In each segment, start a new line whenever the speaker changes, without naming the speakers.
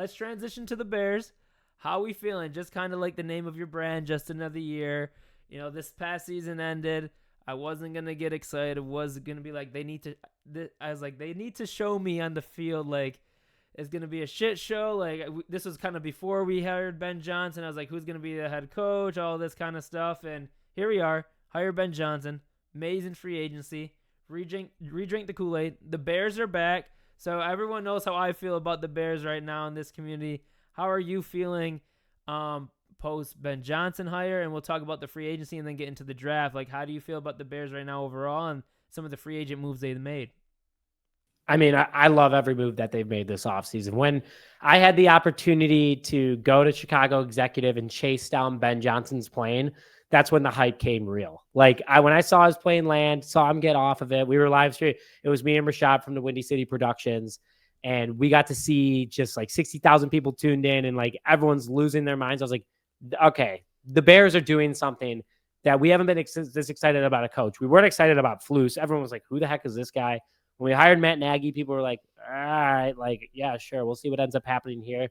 let's transition to the Bears. How we feeling? Just kind of like the name of your brand, just another year. This past season ended. I wasn't gonna get excited. It was gonna be like they need to. I was like, they need to show me on the field like it's gonna be a shit show. Like this was kind of before we hired Ben Johnson. I was like, who's gonna be the head coach? All this kind of stuff, and here we are. Hire Ben Johnson. Amazing free agency. Redrink the Kool-Aid. The Bears are back. So everyone knows how I feel about the Bears right now in this community. How are you feeling post Ben Johnson hire? And we'll talk about the free agency and then get into the draft. Like, how do you feel about the Bears right now overall and some of the free agent moves they've made?
I mean, I love every move that they've made this offseason. When I had the opportunity to go to Chicago Executive and chase down Ben Johnson's plane, that's when the hype came real. Like when I saw his plane land, saw him get off of it, we were live streaming. It was me and Rashad from the Windy City Productions. And we got to see just like 60,000 people tuned in and like everyone's losing their minds. I was like, okay, the Bears are doing something that we haven't been this excited about a coach. We weren't excited about Flus. Everyone was like, who the heck is this guy? When we hired Matt Nagy, people were like, all right, like, yeah, sure. We'll see what ends up happening here.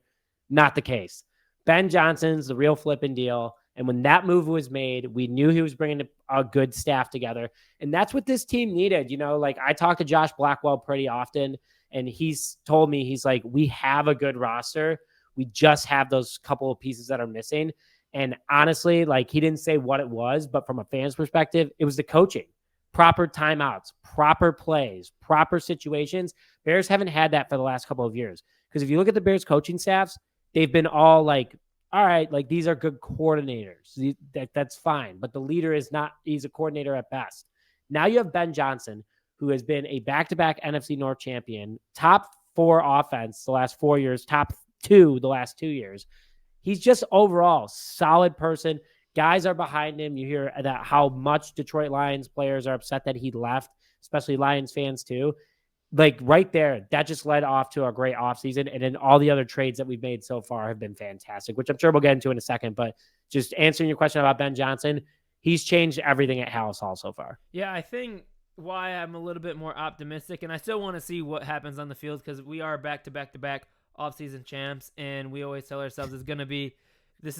Not the case. Ben Johnson's the real flipping deal. And when that move was made, we knew he was bringing a good staff together. And that's what this team needed. Like I talk to Josh Blackwell pretty often, and he's told me, he's like, we have a good roster. We just have those couple of pieces that are missing. And honestly, like he didn't say what it was, but from a fan's perspective, it was the coaching. Proper timeouts, proper plays, proper situations. Bears haven't had that for the last couple of years. Because if you look at the Bears coaching staffs, they've been all like, all right, like these are good coordinators. That's fine. But the leader is not, he's a coordinator at best. Now you have Ben Johnson, who has been a back-to-back NFC North champion, top 4 offense the last 4 years, top 2 the last 2 years. He's just overall solid person. Guys are behind him. You hear that how much Detroit Lions players are upset that he left, especially Lions fans too. Like right there, that just led off to a great offseason. And then all the other trades that we've made so far have been fantastic, which I'm sure we'll get into in a second. But just answering your question about Ben Johnson, he's changed everything at Hallis Hall so far.
Yeah, I think why I'm a little bit more optimistic, and I still want to see what happens on the field because we are back-to-back offseason champs, and we always tell ourselves this is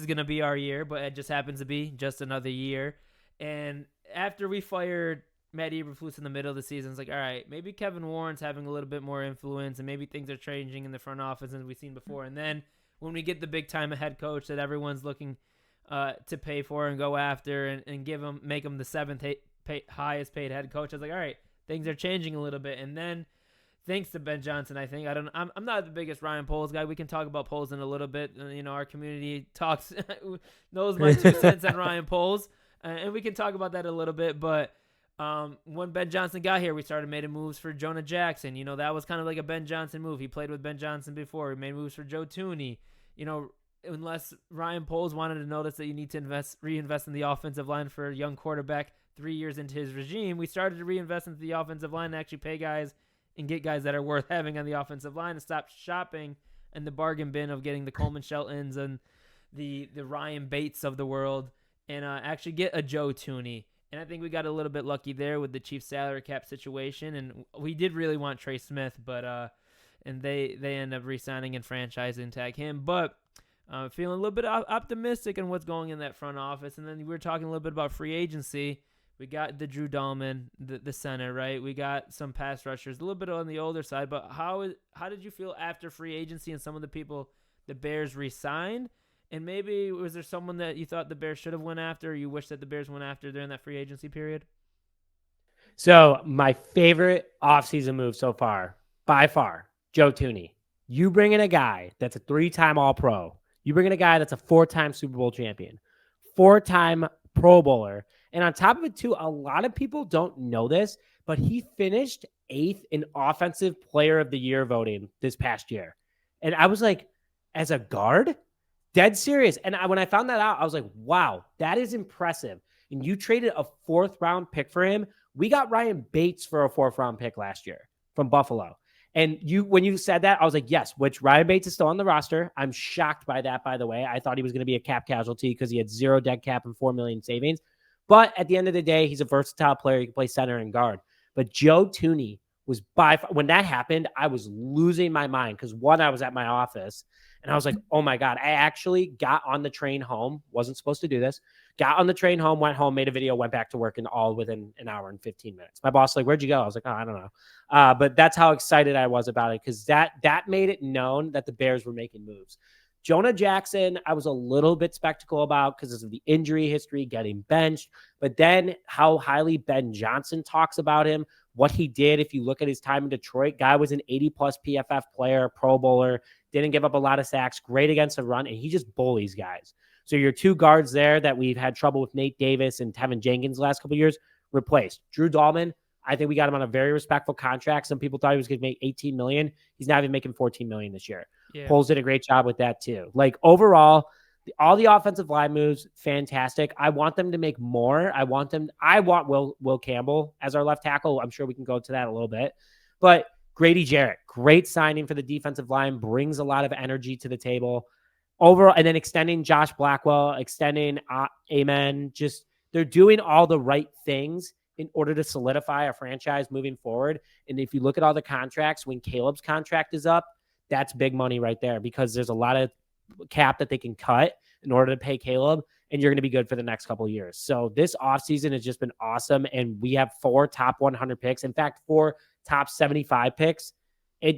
going to be our year, but it just happens to be just another year. And after we fired Matt Eberflus in the middle of the season, it's like, all right, maybe Kevin Warren's having a little bit more influence and maybe things are changing in the front office than we've seen before. And then when we get the big time head coach that everyone's looking to pay for and go after and make him the 7th highest paid head coach, I was like, all right, things are changing a little bit. And then thanks to Ben Johnson, I think. I'm not the biggest Ryan Poles guy. We can talk about Poles in a little bit. Our community knows my 2 cents on Ryan Poles, and we can talk about that a little bit. But when Ben Johnson got here, we started making moves for Jonah Jackson. That was kind of like a Ben Johnson move. He played with Ben Johnson before. We made moves for Joe Tooney. Unless Ryan Poles wanted to notice that you need to reinvest in the offensive line for a young quarterback 3 years into his regime, we started to reinvest into the offensive line and actually pay guys and get guys that are worth having on the offensive line and stop shopping in the bargain bin of getting the Coleman Sheltons and the Ryan Bates of the world and actually get a Joe Tooney. And I think we got a little bit lucky there with the Chiefs salary cap situation. And we did really want Trey Smith, but and they end up re-signing and franchising tag him. But feeling a little bit optimistic on what's going in that front office. And then we were talking a little bit about free agency. We got the Drew Dahlman, the center, right? We got some pass rushers, a little bit on the older side. But how did you feel after free agency and some of the people the Bears re-signed? And maybe was there someone that you thought the Bears should have went after or you wish that the Bears went after during that free agency period?
So my favorite offseason move so far, by far, Joe Tooney. You bring in a guy that's a 3-time All-Pro. You bring in a guy that's a 4-time Super Bowl champion, 4-time Pro Bowler. And on top of it, too, a lot of people don't know this, but he finished 8th in Offensive Player of the Year voting this past year. And I was like, as a guard? Dead serious. And when I found that out, I was like, wow, that is impressive. And you traded a 4th-round pick for him. We got Ryan Bates for a 4th-round pick last year from Buffalo. And when you said that, I was like, yes, which Ryan Bates is still on the roster. I'm shocked by that, by the way. I thought he was going to be a cap casualty because he had 0 dead cap and $4 million savings. But at the end of the day, he's a versatile player. He can play center and guard. But Joe Tooney was when that happened, I was losing my mind because one, I was at my office and I was like, oh my God, I actually got on the train home. Wasn't supposed to do this. Got on the train home, went home, made a video, went back to work, and all within an hour and 15 minutes. My boss was like, where'd you go? I was like, oh, I don't know. But that's how excited I was about it because that made it known that the Bears were making moves. Jonah Jackson, I was a little bit skeptical about because of the injury history, getting benched. But then how highly Ben Johnson talks about him, what he did. If you look at his time in Detroit, guy was an 80-plus PFF player, Pro Bowler, didn't give up a lot of sacks, great against the run, and he just bullies guys. So your two guards there that we've had trouble with, Nate Davis and Tevin Jenkins the last couple of years, replaced. Drew Dahlman, I think we got him on a very respectful contract. Some people thought he was going to make $18 million. He's not even making $14 million this year.
Yeah.
Poles did a great job with that too. Like overall, all the offensive line moves, fantastic. I want them to make more. I want Will Campbell as our left tackle. I'm sure we can go to that a little bit. But Grady Jarrett, great signing for the defensive line, brings a lot of energy to the table. Overall, and then extending Josh Blackwell, extending Amen. Just they're doing all the right things in order to solidify a franchise moving forward. And if you look at all the contracts, when Caleb's contract is up, that's big money right there because there's a lot of cap that they can cut in order to pay Caleb, and you're going to be good for the next couple of years. So this offseason has just been awesome, and we have 4 top 100 picks. In fact, 4 top 75 picks.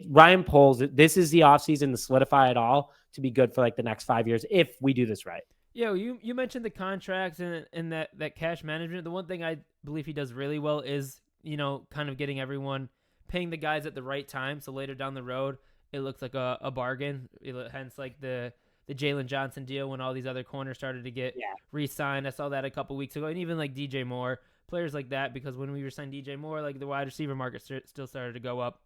Ryan Poles, this is the offseason to solidify it all to be good for like the next 5 years if we do this right.
Yeah, you mentioned the contracts and that cash management. The one thing I believe he does really well is, kind of getting everyone, paying the guys at the right time. So later down the road, it looks like a bargain. Hence, like the Jalen Johnson deal when all these other corners started to get re-signed. I saw that a couple weeks ago. And even like DJ Moore, players like that, because when we were signed DJ Moore, like the wide receiver market still started to go up.